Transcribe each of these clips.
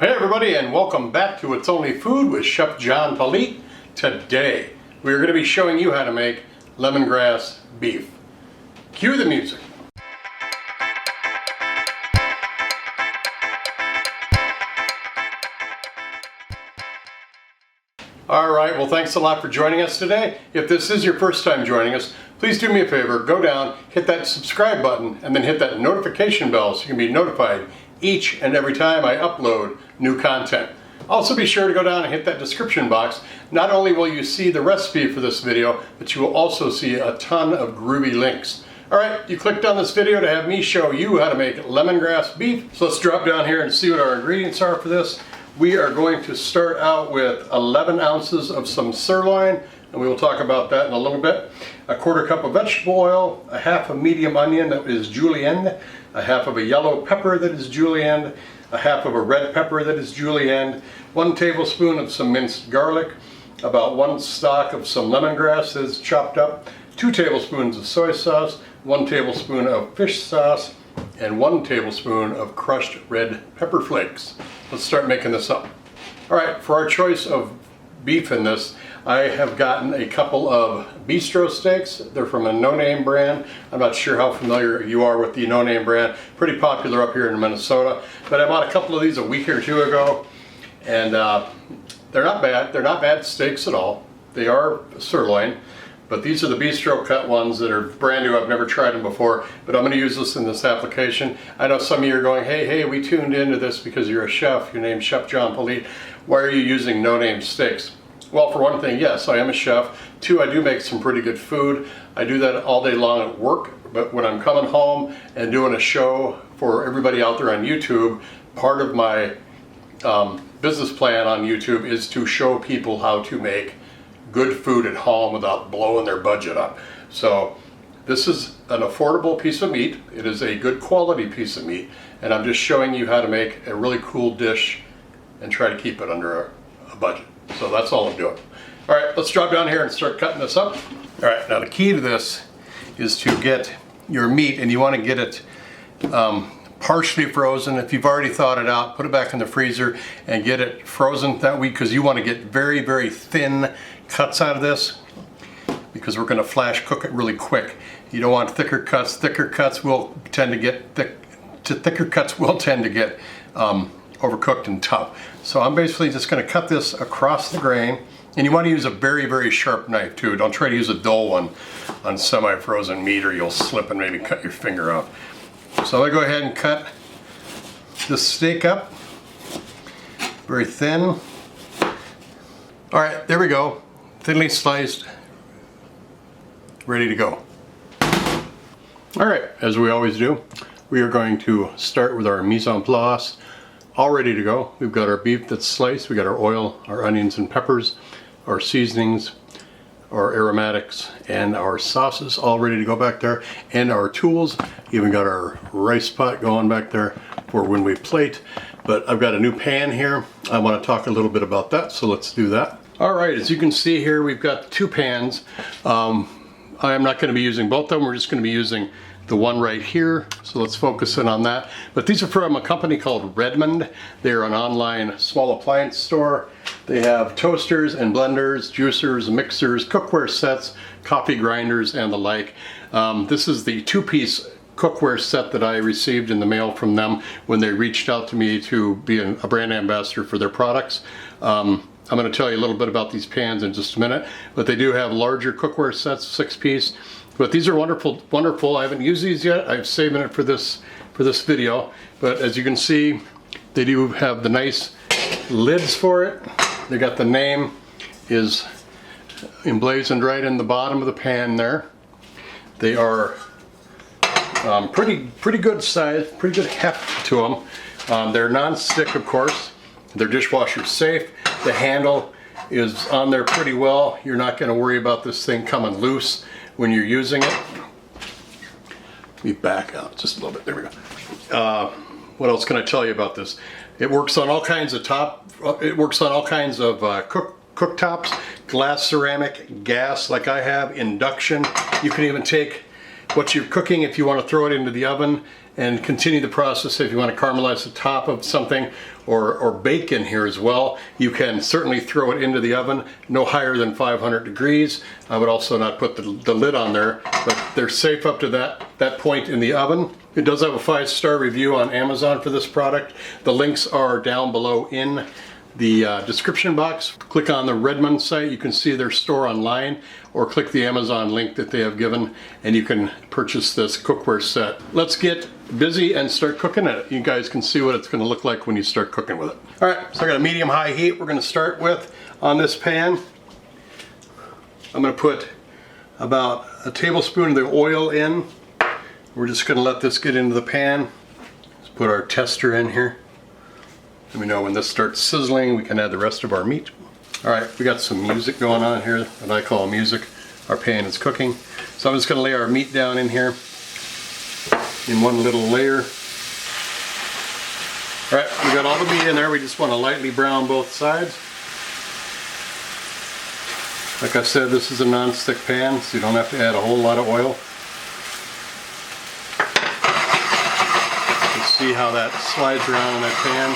Hey everybody, and welcome back to It's Only Food with Chef John Politte. Today we are going to be showing you how to make lemongrass beef. Cue the music. Alright, well thanks a lot for joining us today. If this is your first time joining us, please do me a favor, go down, hit that subscribe button, and then hit that notification bell so you can be notified each and every time I upload new content. Also be sure to go down and hit that description box. Not only will you see the recipe for this video, but you will also see a ton of groovy links. Alright, you clicked on this video to have me show you how to make lemongrass beef. So let's drop down here and see what our ingredients are for this. We are going to start out with 11 ounces of some sirloin, and we will talk about that in a little bit. A quarter cup of vegetable oil, a half a medium onion that is julienne, a half of a yellow pepper that is julienne, a half of a red pepper that is julienne, 1 tablespoon of some minced garlic, about 1 stalk of some lemongrass that is chopped up, 2 tablespoons of soy sauce, 1 tablespoon of fish sauce, and 1 tablespoon of crushed red pepper flakes. Let's start making this up. Alright, for our choice of beef in this, I have gotten a couple of bistro steaks. They're from a no-name brand. I'm not sure how familiar you are with the no-name brand. Pretty popular up here in Minnesota. But I bought a couple of these a week or two ago, and they're not bad. They're not bad steaks at all. They are sirloin, but these are the bistro cut ones that are brand new. I've never tried them before, but I'm going to use this in this application. I know some of you are going, hey, we tuned into this because you're a chef. Your name's Chef John Politte. Why are you using no-name steaks? Well, for one thing, yes, I am a chef. 2, I do make some pretty good food. I do that all day long at work, but when I'm coming home and doing a show for everybody out there on YouTube, part of my business plan on YouTube is to show people how to make good food at home without blowing their budget up. So this is an affordable piece of meat. It is a good quality piece of meat, and I'm just showing you how to make a really cool dish and try to keep it under a budget. So that's all I'm doing. All right, let's drop down here and start cutting this up. All right, now the key to this is to get your meat, and you want to get it partially frozen. If you've already thawed it out, put it back in the freezer and get it frozen that way, because you want to get very, very thin cuts out of this, because we're going to flash cook it really quick. You don't want thicker cuts. Thicker cuts will tend to get overcooked and tough. So I'm basically just going to cut this across the grain, and you want to use a very, very sharp knife too. Don't try to use a dull one on semi-frozen meat, or you'll slip and maybe cut your finger off. So I'm going to go ahead and cut this steak up very thin. All right, there we go. Thinly sliced, ready to go. All right, as we always do, we are going to start with our mise en place. All ready to go. We've got our beef that's sliced, we got our oil, our onions and peppers, our seasonings, our aromatics, and our sauces all ready to go back there, and our tools. Even got our rice pot going back there for when we plate. But I've got a new pan here. I want to talk a little bit about that, so let's do that. All right, as you can see here, we've got 2 pans. I am not going to be using both of them. We're just going to be using the one right here, so let's focus in on that. But these are from a company called Redmond. They're an online small appliance store. They have toasters and blenders, juicers, mixers, cookware sets, coffee grinders, and the like. This is the 2-piece cookware set that I received in the mail from them when they reached out to me to be a brand ambassador for their products. I'm going to tell you a little bit about these pans in just a minute, but they do have larger cookware sets, 6-piece. But these are wonderful, wonderful. I haven't used these yet. I'm saving it for this video. But as you can see, they do have the nice lids for it. They got the name is emblazoned right in the bottom of the pan there. They are pretty good size, pretty good heft to them. They're non-stick, of course. They're dishwasher safe. The handle is on there pretty well. You're not going to worry about this thing coming loose when you're using it. Let me back out just a little bit. There we go. What else can I tell you about this? It works on all kinds of cooktops, glass, ceramic, gas like I have, induction. You can even take what you're cooking, if you want to throw it into the oven and continue the process. If you want to caramelize the top of something or bake in here as well, you can certainly throw it into the oven, no higher than 500 degrees. I would also not put the lid on there, but they're safe up to that point in the oven. It does have a 5-star review on Amazon for this product. The links are down below in the description box. Click on the Redmond site, you can see their store online, or click the Amazon link that they have given and you can purchase this cookware set. Let's get busy and start cooking it. You guys can see what it's going to look like when you start cooking with it. Alright, so I got a medium-high heat we're going to start with on this pan. I'm going to put about a tablespoon of the oil in. We're just going to let this get into the pan. Let's put our tester in here. Let me know when this starts sizzling, we can add the rest of our meat. Alright, we got some music going on here, what I call music. Our pan is cooking. So I'm just going to lay our meat down in here in one little layer. Alright, we got all the meat in there, we just want to lightly brown both sides. Like I said, this is a non-stick pan, so you don't have to add a whole lot of oil. You can see how that slides around in that pan.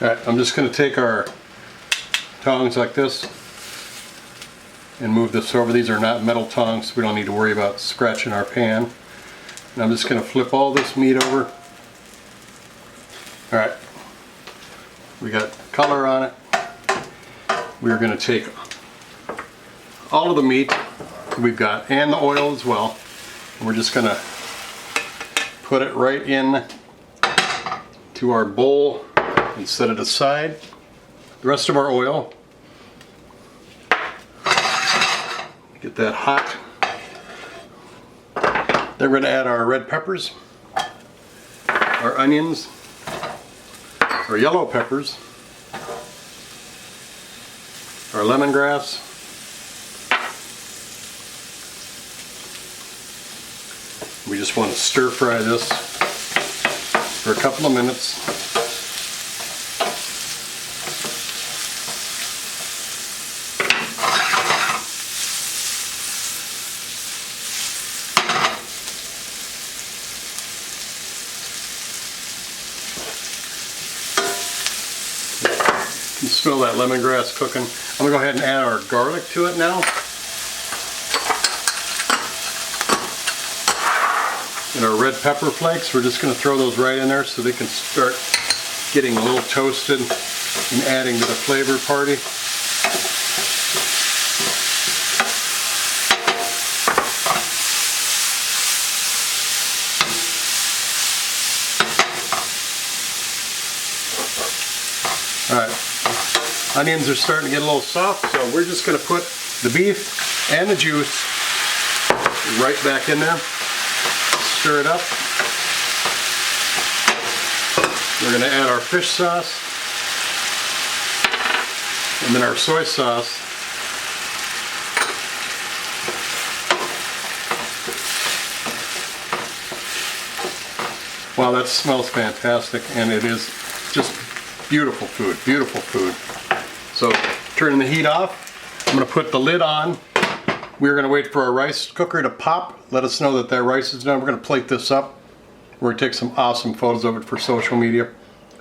Alright, I'm just going to take our tongs like this and move this over. These are not metal tongs, so we don't need to worry about scratching our pan. And I'm just going to flip all this meat over. Alright, we got color on it. We're going to take all of the meat we've got and the oil as well. And we're just going to put it right in to our bowl and set it aside. The rest of our oil, get that hot. Then we're going to add our red peppers, our onions, our yellow peppers, our lemongrass, we just want to stir fry this for a couple of minutes. You can smell that lemongrass cooking. I'm going to go ahead and add our garlic to it now. And our red pepper flakes, we're just going to throw those right in there so they can start getting a little toasted and adding to the flavor party. Alright, onions are starting to get a little soft, so we're just going to put the beef and the juice right back in there. Stir it up. We're going to add our fish sauce and then our soy sauce. Wow, that smells fantastic, and it is just beautiful food, beautiful food. So turning the heat off, I'm going to put the lid on. We're going to wait for our rice cooker to pop. Let us know that rice is done. We're going to plate this up. We're going to take some awesome photos of it for social media.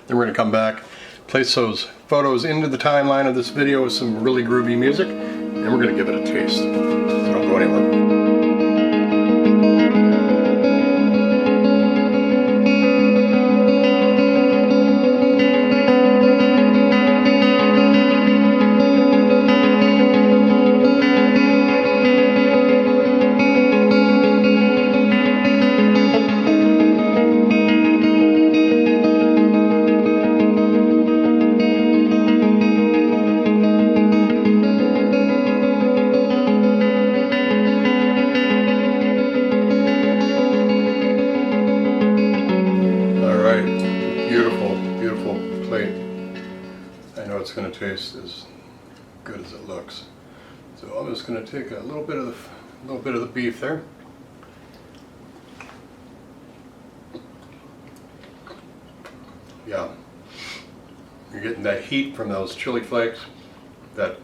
Then we're going to come back, place those photos into the timeline of this video with some really groovy music, and we're going to give it a taste. So don't go anywhere. It's going to taste as good as it looks. So I'm just going to take a little bit of the beef there. Yeah, you're getting that heat from those chili flakes. That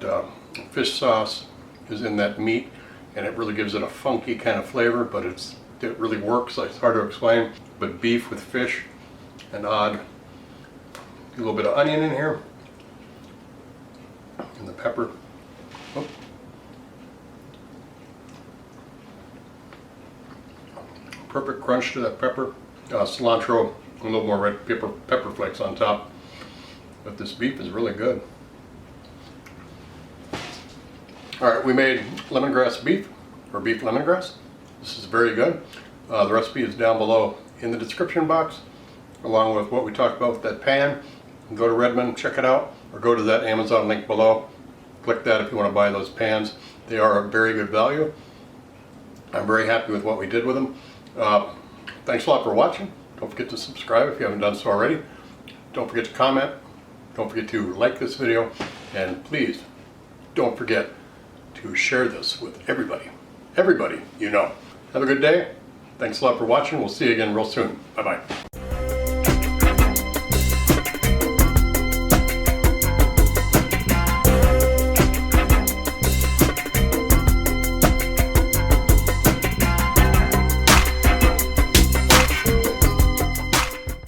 fish sauce is in that meat, and it really gives it a funky kind of flavor. But it's that really works. It's hard to explain, but beef with fish and odd. A little bit of onion in here and the pepper. Oh. Perfect crunch to that pepper. Cilantro, a little more red pepper flakes on top. But this beef is really good. Alright, we made lemongrass beef, or beef lemongrass. This is very good. The recipe is down below in the description box, along with what we talked about with that pan. Go to Redmond, check it out, or go to that Amazon link below. Click that if you want to buy those pans. They are a very good value. I'm very happy with what we did with them. Thanks a lot for watching. Don't forget to subscribe if you haven't done so already. Don't forget to comment. Don't forget to like this video. And please, don't forget to share this with everybody. Everybody you know. Have a good day. Thanks a lot for watching. We'll see you again real soon. Bye-bye.